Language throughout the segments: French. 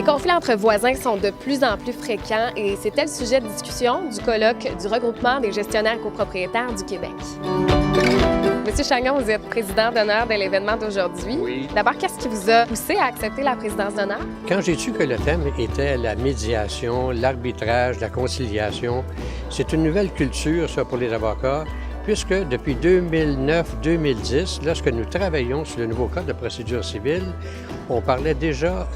Les conflits entre voisins sont de plus en plus fréquents et c'était le sujet de discussion du colloque du regroupement des gestionnaires copropriétaires du Québec. Monsieur Chagnon, vous êtes président d'honneur de l'événement d'aujourd'hui. Oui. D'abord, qu'est-ce qui vous a poussé à accepter la présidence d'honneur? Quand j'ai su que le thème était la médiation, l'arbitrage, la conciliation, c'est une nouvelle culture, ça, pour les avocats, puisque depuis 2009-2010, lorsque nous travaillions sur le nouveau Code de procédure civile, on parlait déjà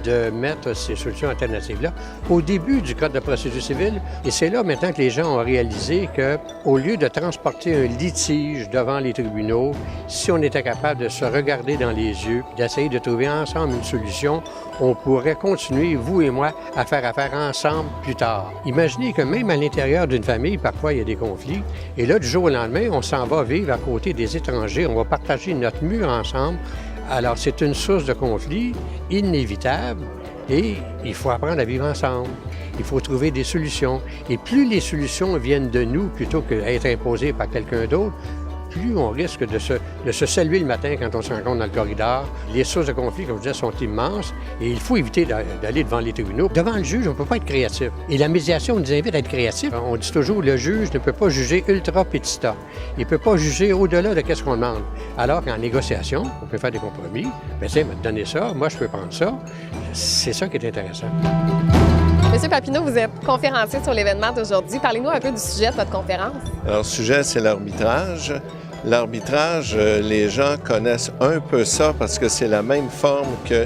de mettre ces solutions alternatives-là au début du Code de procédure civile. Et c'est là maintenant que les gens ont réalisé qu'au lieu de transporter un litige devant les tribunaux, si on était capable de se regarder dans les yeux et d'essayer de trouver ensemble une solution, on pourrait continuer, vous et moi, à faire affaire ensemble plus tard. Imaginez que même à l'intérieur d'une famille, parfois il y a des conflits, et là, du jour au lendemain, on s'en va vivre à côté des étrangers, on va partager notre mur ensemble. Alors, c'est une source de conflit inévitable et il faut apprendre à vivre ensemble. Il faut trouver des solutions. Et plus les solutions viennent de nous plutôt qu'être imposées par quelqu'un d'autre, plus on risque de se saluer le matin quand on se rencontre dans le corridor. Les sources de conflit, comme je disais, sont immenses et il faut éviter d'aller devant les tribunaux. Devant le juge, on ne peut pas être créatif. Et la médiation nous invite à être créatifs. On dit toujours, le juge ne peut pas juger ultra petita. Il ne peut pas juger au-delà de ce qu'on demande. Alors qu'en négociation, on peut faire des compromis. Bien, tiens, me donner ça, moi, je peux prendre ça. C'est ça qui est intéressant. Monsieur Papineau, vous êtes conférencier sur l'événement d'aujourd'hui. Parlez-nous un peu du sujet de votre conférence. Alors, le sujet, c'est l'arbitrage. L'arbitrage, les gens connaissent un peu ça parce que c'est la même forme que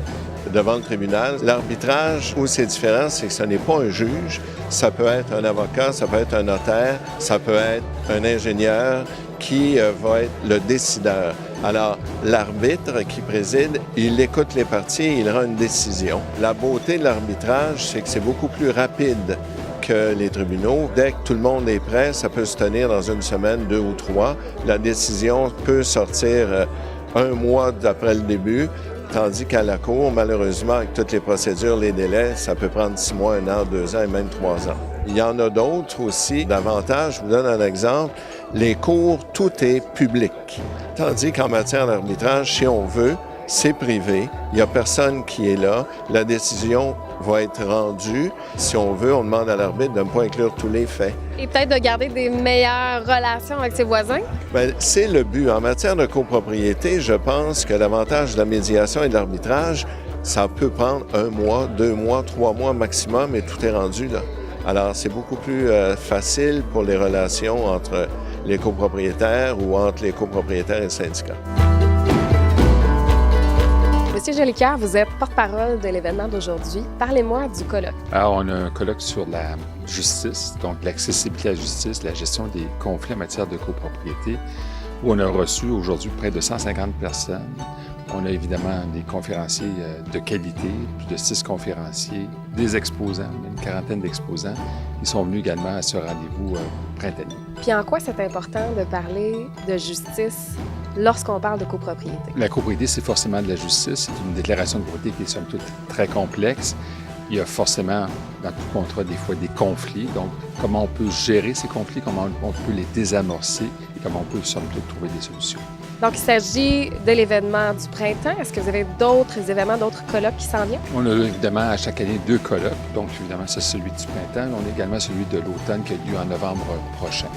devant le tribunal. L'arbitrage, où c'est différent, c'est que ce n'est pas un juge. Ça peut être un avocat, ça peut être un notaire, ça peut être un ingénieur qui va être le décideur. Alors, l'arbitre qui préside, il écoute les parties et il rend une décision. La beauté de l'arbitrage, c'est que c'est beaucoup plus rapide que les tribunaux. Dès que tout le monde est prêt, ça peut se tenir dans une semaine, 2 ou 3. La décision peut sortir un mois après le début, tandis qu'à la cour, malheureusement, avec toutes les procédures, les délais, ça peut prendre 6 mois, 1 an, 2 ans et même 3 ans. Il y en a d'autres aussi. Davantage, je vous donne un exemple. Les cours, tout est public. Tandis qu'en matière d'arbitrage, si on veut, c'est privé. Il n'y a personne qui est là. La décision va être rendue. Si on veut, on demande à l'arbitre de ne pas inclure tous les faits. Et peut-être de garder des meilleures relations avec ses voisins? Bien, c'est le but. En matière de copropriété, je pense que l'avantage de la médiation et de l'arbitrage, ça peut prendre 1 mois, 2 mois, 3 mois maximum et tout est rendu là. Alors, c'est beaucoup plus facile pour les relations entre les copropriétaires ou entre les copropriétaires et le syndicat. Monsieur Jolicoeur, vous êtes porte-parole de l'événement d'aujourd'hui. Parlez-moi du colloque. Alors, on a un colloque sur la justice, donc l'accessibilité à la justice, la gestion des conflits en matière de copropriété, où on a reçu aujourd'hui près de 150 personnes. On a évidemment des conférenciers de qualité, plus de 6 conférenciers, des exposants, une quarantaine d'exposants qui sont venus également à ce rendez-vous printanier. Puis en quoi c'est important de parler de justice lorsqu'on parle de copropriété? La copropriété, c'est forcément de la justice. C'est une déclaration de propriété qui est somme toute très complexe. Il y a forcément, dans tout contrat, des fois des conflits. Donc, comment on peut gérer ces conflits, comment on peut les désamorcer et comment on peut, somme toute, trouver des solutions. Donc, il s'agit de l'événement du printemps. Est-ce que vous avez d'autres événements, d'autres colloques qui s'en viennent? On a évidemment à chaque année 2 colloques. Donc, évidemment, c'est celui du printemps. On a également celui de l'automne qui a lieu en novembre prochain.